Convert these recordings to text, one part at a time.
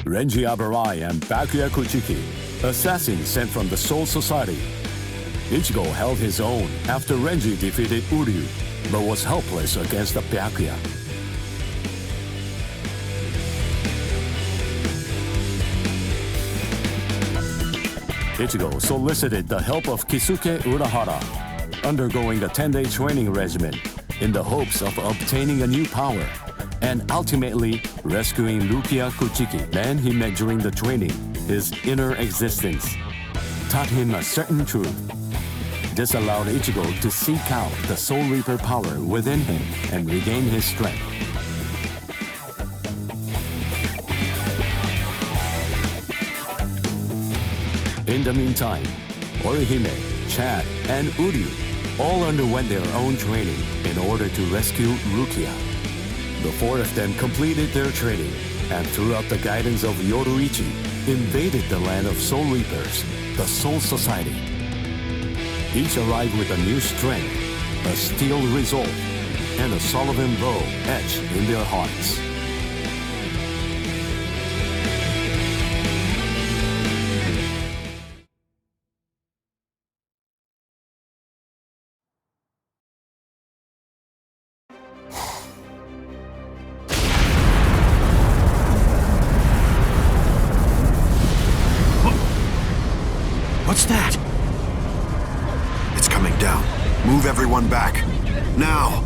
Renji Abarai and Byakuya Kuchiki, assassins sent from the Soul Society. Ichigo held his own after Renji defeated Uryu, but was helpless against the Byakuya. Ichigo solicited the help of Kisuke Urahara, undergoing a 10-day training regimen in the hopes of obtaining a new power and ultimately rescuing Rukia Kuchiki. Man he met during the training, his inner existence, taught him a certain truth. This allowed Ichigo to seek out the Soul Reaper power within him and regain his strength. In the meantime, Orihime, Chad, and Uryu all underwent their own training in order to rescue Rukia. The four of them completed their training and throughout the guidance of Yoruichi, invaded the land of Soul Reapers, the Soul Society. Each arrived with a new strength, a steel resolve, and a Sullivan bow etched in their hearts. What's that? It's coming down. Move everyone back. Now!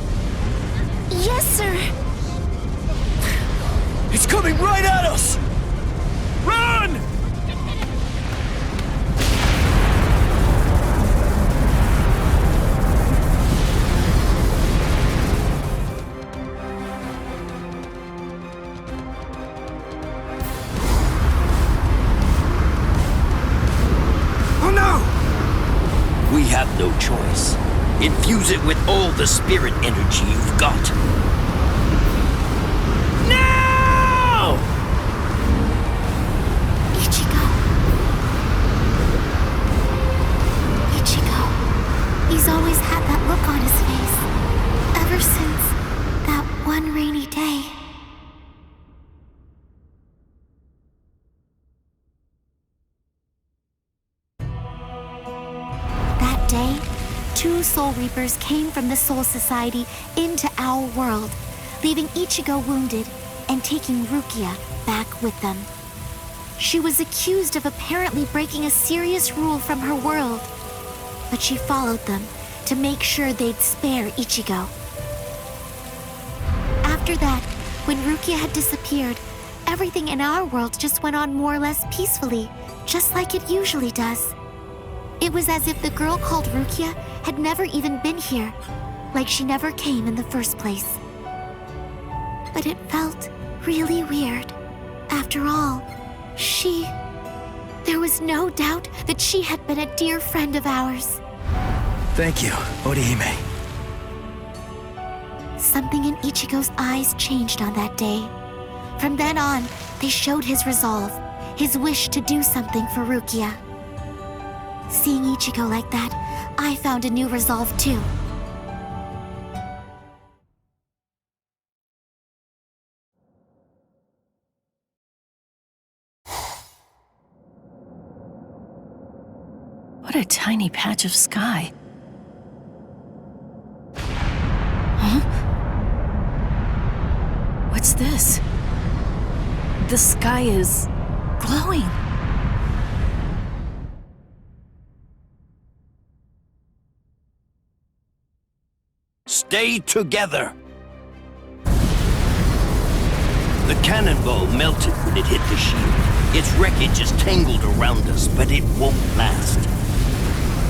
Yes, sir! It's coming right at us! Run! We have no choice. Infuse it with all the spirit energy you've got. Now! Ichigo. He's always had that look on his face. Ever since that one rainy day. Day, two Soul Reapers came from the Soul Society into our world, leaving Ichigo wounded and taking Rukia back with them. She was accused of apparently breaking a serious rule from her world, but she followed them to make sure they'd spare Ichigo. After that, when Rukia had disappeared, everything in our world just went on more or less peacefully, just like it usually does. It was as if the girl called Rukia had never even been here, like she never came in the first place. But it felt really weird. After all, there was no doubt that she had been a dear friend of ours. Thank you, Orihime. Something in Ichigo's eyes changed on that day. From then on, they showed his resolve, his wish to do something for Rukia. Seeing Ichigo like that, I found a new resolve too. What a tiny patch of sky. Huh? What's this? The sky is glowing. Stay together! The cannonball melted when it hit the shield. Its wreckage is tangled around us, but it won't last.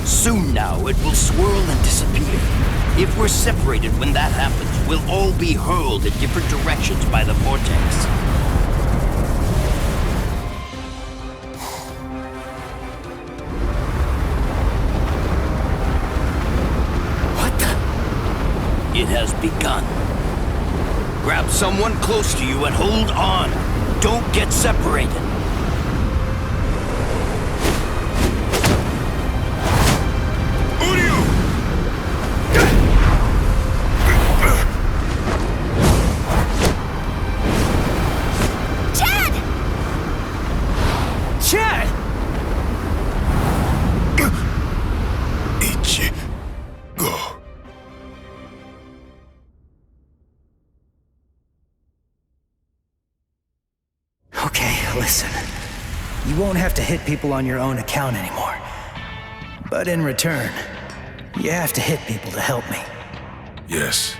Soon now, it will swirl and disappear. If we're separated when that happens, we'll all be hurled in different directions by the vortex. It has begun. Grab someone close to you and hold on. Don't get separated. Chad! Listen, you won't have to hit people on your own account anymore. But in return, you have to hit people to help me. Yes,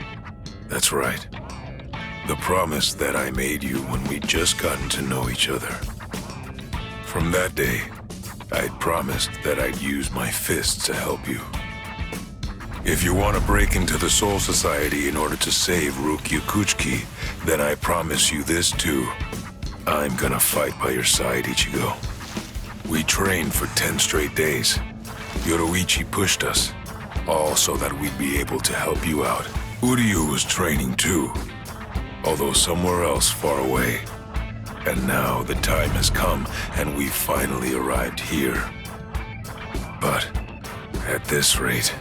that's right. The promise that I made you when we'd just gotten to know each other. From that day, I'd promised that I'd use my fists to help you. If you want to break into the Soul Society in order to save Rukia Kuchiki, then I promise you this too. I'm gonna fight by your side, Ichigo. We trained for 10 straight days. Yoruichi pushed us, all so that we'd be able to help you out. Uryu was training too, although somewhere else far away. And now the time has come, and we've finally arrived here. But at this rate...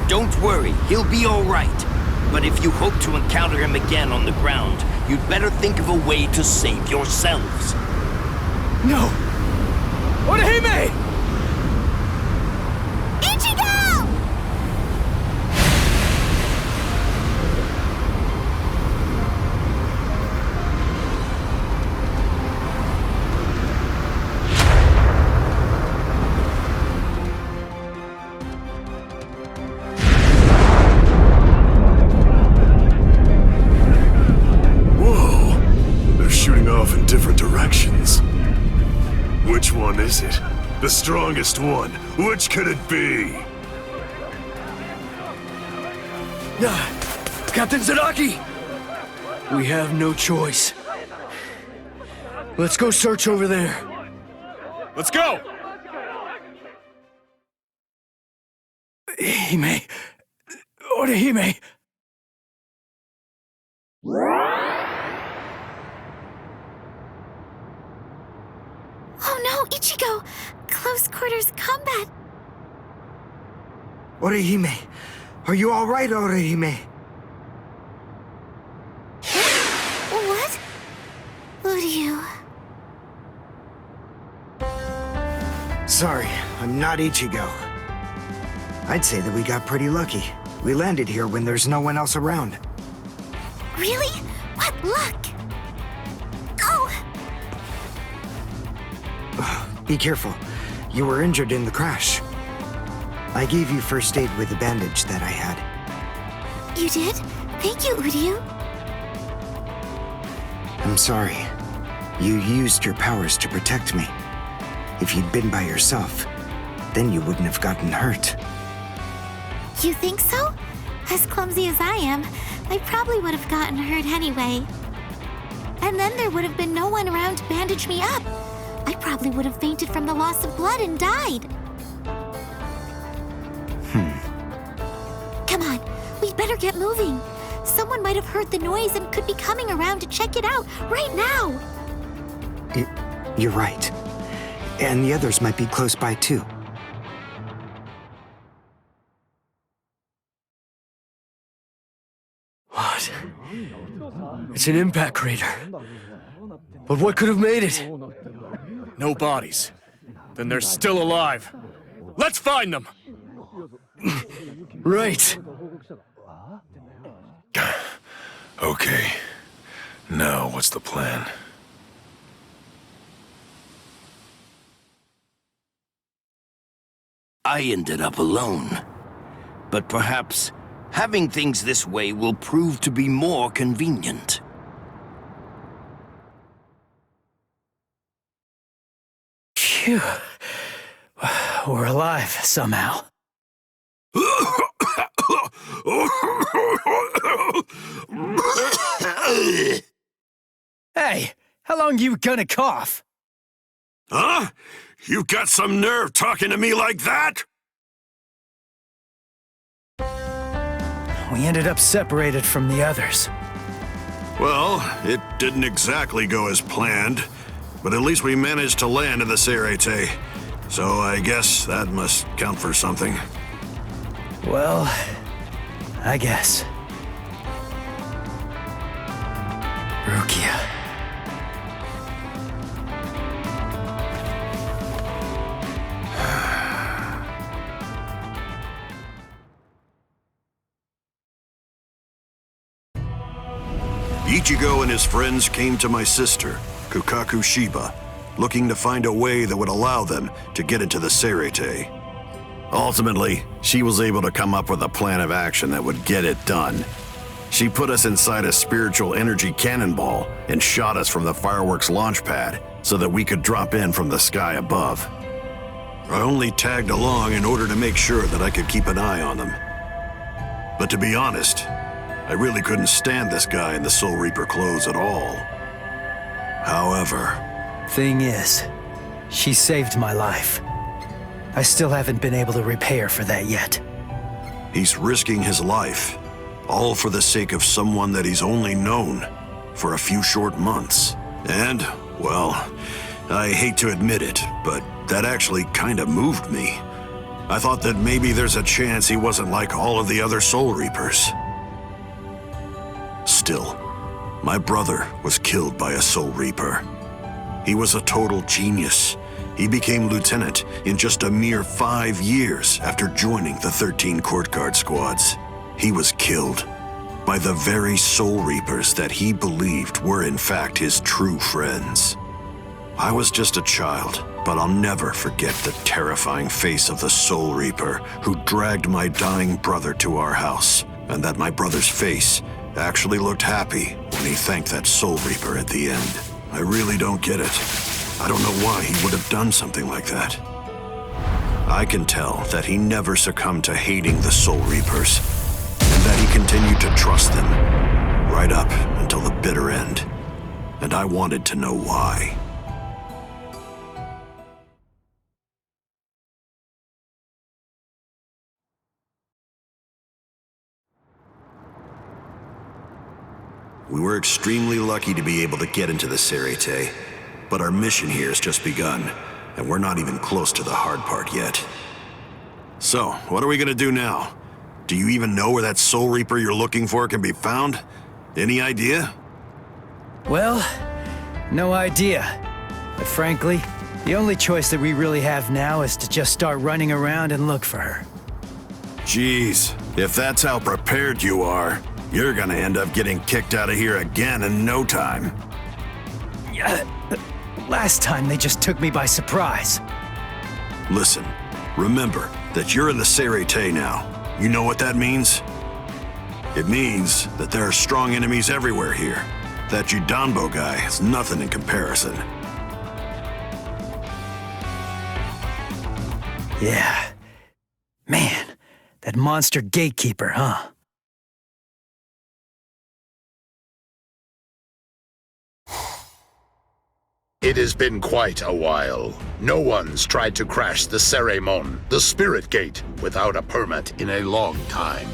Don't worry, he'll be all right. But if you hope to encounter him again on the ground, you'd better think of a way to save yourselves. No! Orihime! Ichigo! Whoa! They're shooting off in different directions. Which one is it? The strongest one. Which could it be? Captain Zaraki! We have no choice. Let's go search over there. Let's go! Hime... Orihime... Oh no, Ichigo! Close quarters combat! Orihime, are you all right, Orihime? What? Uryu... Sorry, I'm not Ichigo. I'd say that we got pretty lucky. We landed here when there's no one else around. Really? What luck! Oh! Be careful. You were injured in the crash. I gave you first aid with the bandage that I had. You did? Thank you, Uryu. I'm sorry. You used your powers to protect me. If you'd been by yourself, then you wouldn't have gotten hurt. You think so? As clumsy as I am, I probably would have gotten hurt anyway. And then there would have been no one around to bandage me up. I probably would have fainted from the loss of blood and died. Come on, we'd better get moving. Someone might have heard the noise and could be coming around to check it out right now. You're right. And the others might be close by too. What? It's an impact crater. But what could have made it? No bodies. Then they're still alive. Let's find them! Right. Okay. Now, what's the plan? I ended up alone. But perhaps having things this way will prove to be more convenient. Phew. We're alive, somehow. Hey, how long you gonna cough? Huh? You got some nerve talking to me like that? We ended up separated from the others. Well, it didn't exactly go as planned, but at least we managed to land in the Seireitei. So I guess that must count for something. Well, I guess. Rukia. Ichigo and his friends came to my sister, Kukaku Shiba, looking to find a way that would allow them to get into the Seireitei. Ultimately, she was able to come up with a plan of action that would get it done. She put us inside a spiritual energy cannonball and shot us from the fireworks launch pad so that we could drop in from the sky above. I only tagged along in order to make sure that I could keep an eye on them. But to be honest, I really couldn't stand this guy in the Soul Reaper clothes at all. However... Thing is, she saved my life. I still haven't been able to repay her for that yet. He's risking his life, all for the sake of someone that he's only known for a few short months. And, well, I hate to admit it, but that actually kind of moved me. I thought that maybe there's a chance he wasn't like all of the other Soul Reapers. Still, my brother was killed by a Soul Reaper. He was a total genius. He became lieutenant in just a mere 5 years after joining the 13 Court Guard squads. He was killed by the very Soul Reapers that he believed were in fact his true friends. I was just a child, but I'll never forget the terrifying face of the Soul Reaper who dragged my dying brother to our house, and that my brother's face actually looked happy when he thanked that Soul Reaper at the end. I really don't get it. I don't know why he would have done something like that. I can tell that he never succumbed to hating the Soul Reapers, and that he continued to trust them, right up until the bitter end. And I wanted to know why. We were extremely lucky to be able to get into the Seireitei, but our mission here has just begun, and we're not even close to the hard part yet. So, what are we gonna do now? Do you even know where that Soul Reaper you're looking for can be found? Any idea? Well, no idea. But frankly, the only choice that we really have now is to just start running around and look for her. Jeez, if that's how prepared you are, you're gonna end up getting kicked out of here again in no time. Last time they just took me by surprise. Listen, remember that you're in the Seireitei now. You know what that means? It means that there are strong enemies everywhere here. That Judanbo guy is nothing in comparison. Yeah. Man, that monster gatekeeper, huh? It has been quite a while. No one's tried to crash the Ceremon, the Spirit Gate, without a permit in a long time.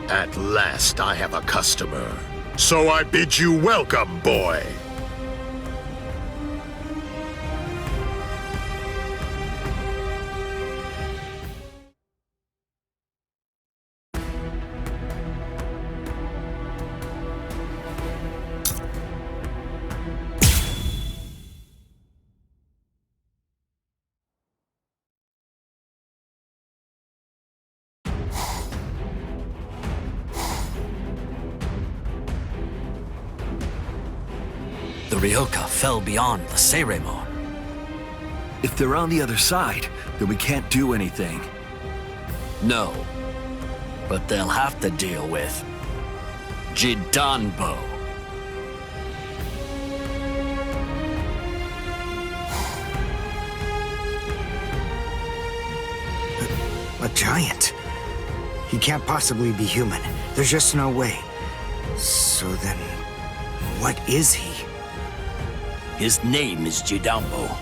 At last I have a customer. So I bid you welcome, boy. The Ryoka fell beyond the Seiremon. If they're on the other side, then we can't do anything. No. But they'll have to deal with Judanbo. A giant? He can't possibly be human. There's just no way. So then, what is he? His name is Judanbo.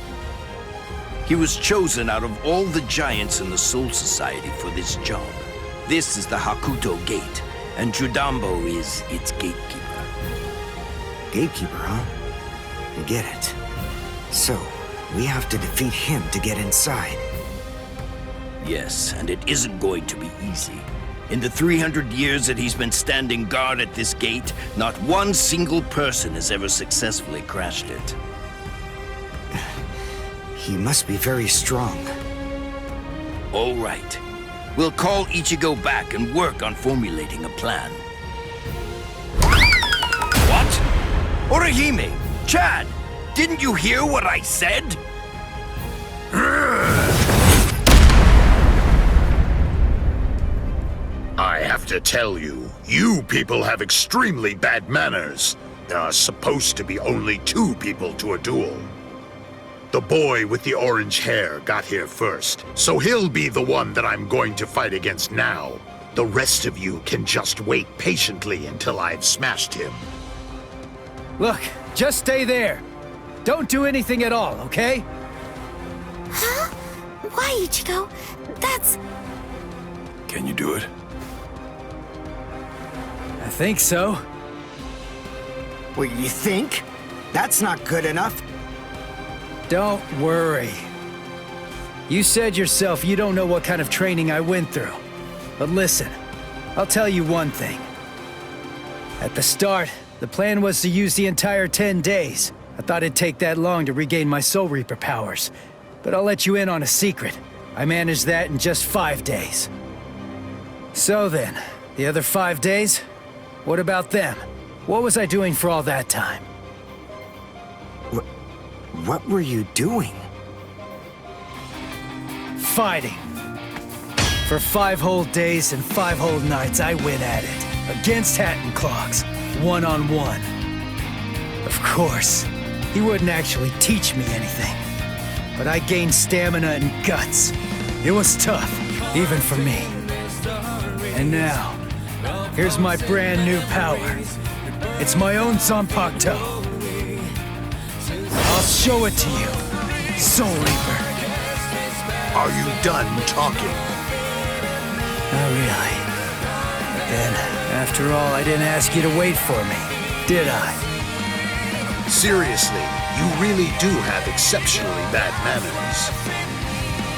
He was chosen out of all the giants in the Soul Society for this job. This is the Hakuto Gate, and Judanbo is its gatekeeper. Gatekeeper, huh? I get it. So, we have to defeat him to get inside. Yes, and it isn't going to be easy. In the 300 years that he's been standing guard at this gate, not one single person has ever successfully crashed it. He must be very strong. All right. We'll call Ichigo back and work on formulating a plan. Orihime! Chad! Didn't you hear what I said? I have to tell you, you people have extremely bad manners. There are supposed to be only 2 people to a duel. The boy with the orange hair got here first, so he'll be the one that I'm going to fight against now. The rest of you can just wait patiently until I've smashed him. Look, just stay there. Don't do anything at all, okay? Huh? Why, Ichigo? That's... Can you do it? I think so. What, you think? That's not good enough. Don't worry. You said yourself you don't know what kind of training I went through. But listen, I'll tell you one thing. At the start, the plan was to use the entire 10 days. I thought it'd take that long to regain my Soul Reaper powers. But I'll let you in on a secret. I managed that in just 5 days. So then, the other 5 days? What about them? What was I doing for all that time? What were you doing? Fighting. For 5 whole days and 5 whole nights, I went at it. Against Hatton Clogs, one-on-one. Of course, he wouldn't actually teach me anything. But I gained stamina and guts. It was tough, even for me. And now, here's my brand new power. It's my own Zanpakuto. I'll show it to you, Soul Reaper. Are you done talking? Not really. But then, after all, I didn't ask you to wait for me, did I? Seriously, you really do have exceptionally bad manners.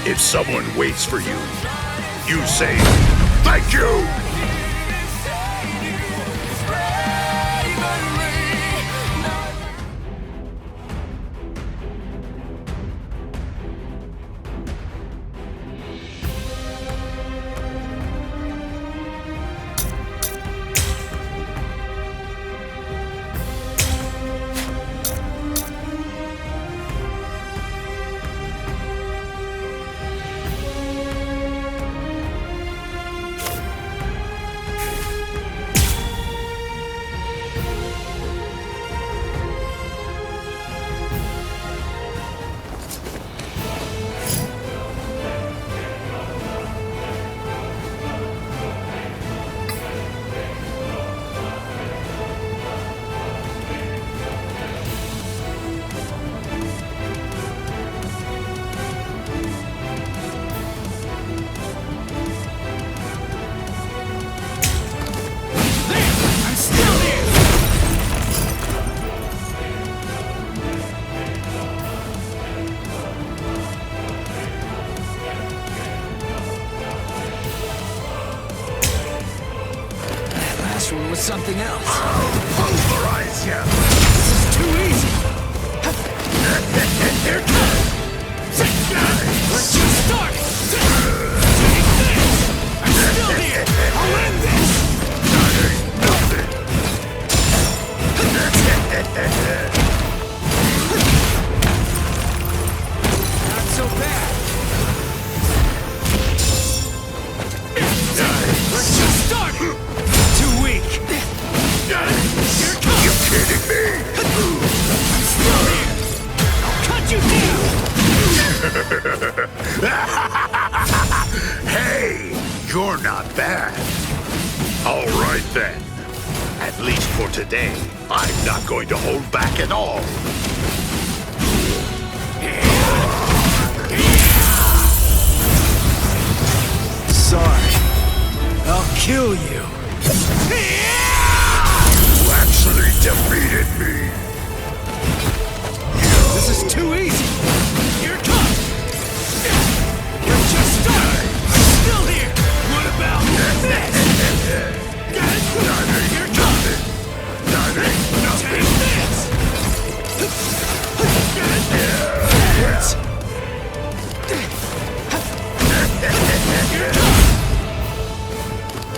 If someone waits for you, you say, "Thank you!" Something else. Pulverize you! This is too easy! Here it comes! Let's just start! Take this! I'm still here! I'll end this! Not so bad! Let's just start it! Too weak! You kidding me? I'm still here! I'll cut you down! Hey, you're not bad. All right then. At least for today, I'm not going to hold back at all. Sorry. I'll kill you. You actually defeated me. This is too easy. Here it comes. You're just starting. I'm still here. What about this? Here it comes. Take this. Here it comes.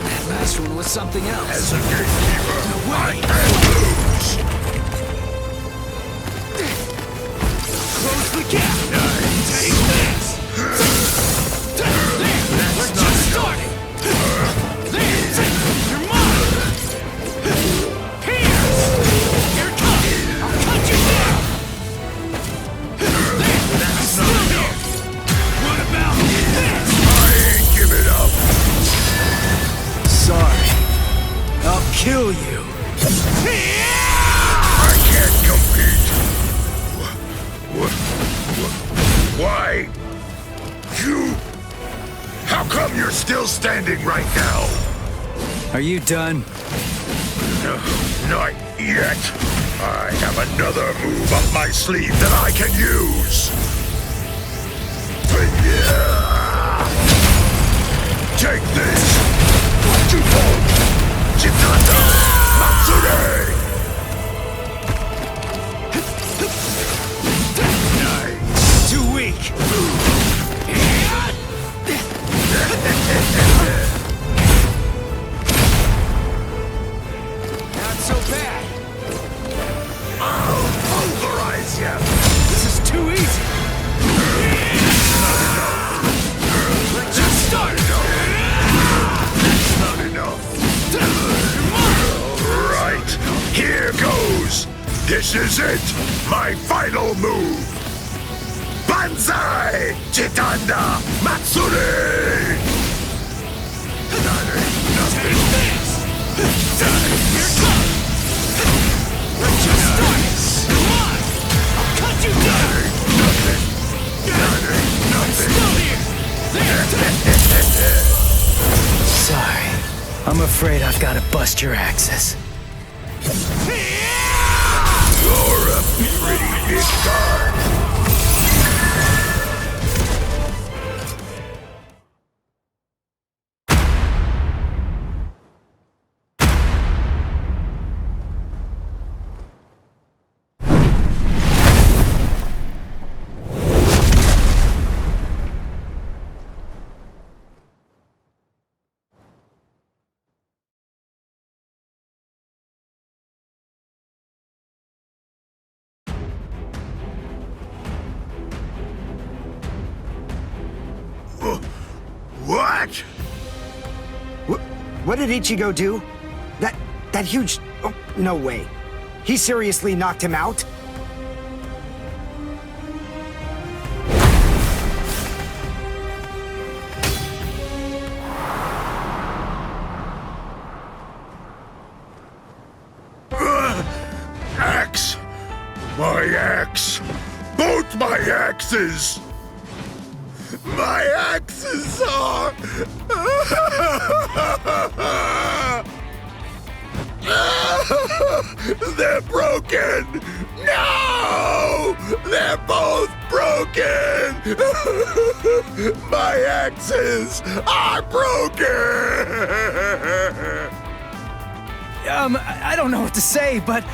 That last one was something else. As a gatekeeper, I can't lose. still standing right now? Are you done? No, not yet. I have another move up my sleeve that I can use. Take this! Chitanda Matsure! Too weak. Not so bad. I'll pulverize you! This is too easy. Let's just start. That's not enough. All right, here goes. This is it. My final move. Banzai! Chitanda Matsuri! Take this. Here comes. Let's just start. Come on. I'll cut you down. I'm still here. There. Sorry. I'm afraid I've got to bust your axes. You're a pretty big guy. What? What did Ichigo do? That huge... Oh, no way. He seriously knocked him out? Axe! My axe! Both my axes! My axes are... They're broken! No! They're both broken! My axes are broken! I don't know what to say, but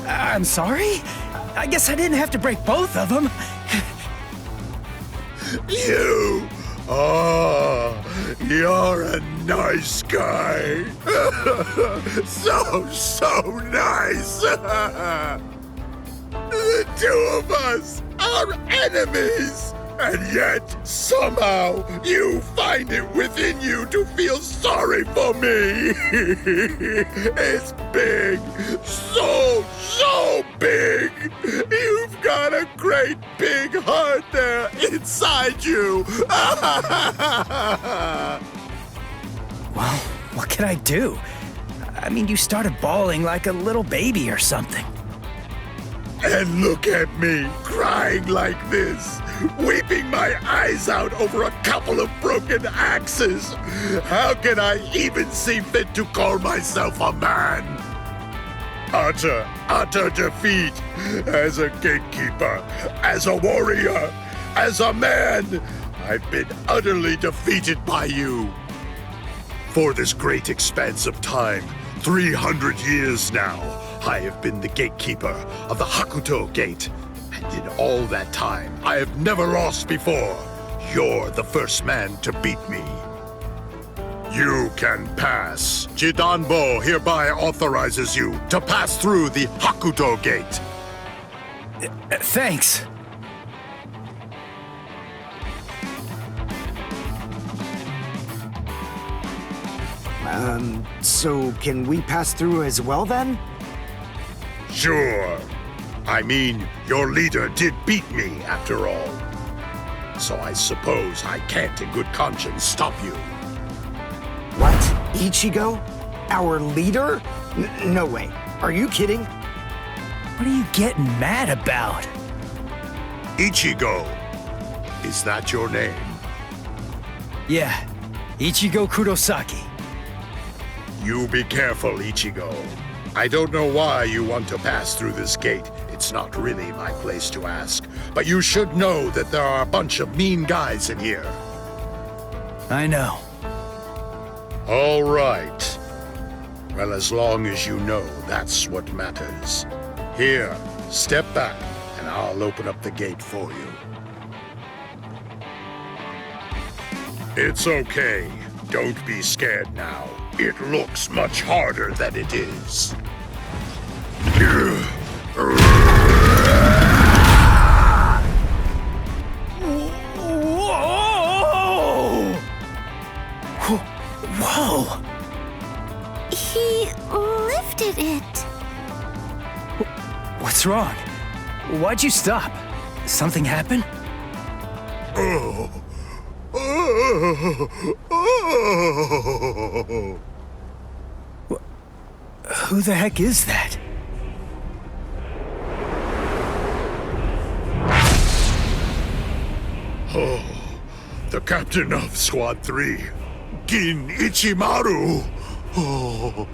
I'm sorry. I guess I didn't have to break both of them. You! Oh, you're a nice guy. So nice. The two of us are enemies. And yet, somehow, you find it within you to feel sorry for me. It's big. So big. You've got a great big heart there inside you. Well, what can I do? I mean, you started bawling like a little baby or something. And look at me, crying like this, weeping my eyes out over a couple of broken axes. How can I even see fit to call myself a man? Utter defeat. As a gatekeeper, as a warrior, as a man, I've been utterly defeated by you. For this great expanse of time, 300 years now, I have been the gatekeeper of the Hakuto Gate. And in all that time, I have never lost before. You're the first man to beat me. You can pass. Jidanbo hereby authorizes you to pass through the Hakuto Gate. Thanks. So can we pass through as well then? Sure. I mean, your leader did beat me after all. So I suppose I can't in good conscience stop you. What? Ichigo? Our leader? No way. Are you kidding? What are you getting mad about? Ichigo. Is that your name? Yeah. Ichigo Kurosaki. You be careful, Ichigo. I don't know why you want to pass through this gate. It's not really my place to ask. But you should know that there are a bunch of mean guys in here. I know. All right. Well, as long as you know, that's what matters. Here, step back, and I'll open up the gate for you. It's okay. Don't be scared now. It looks much harder than it is. Whoa! He lifted it. What's wrong? Why'd you stop? Something happen? Who the heck is that? Oh, the captain of Squad 3, Gin Ichimaru. Oh.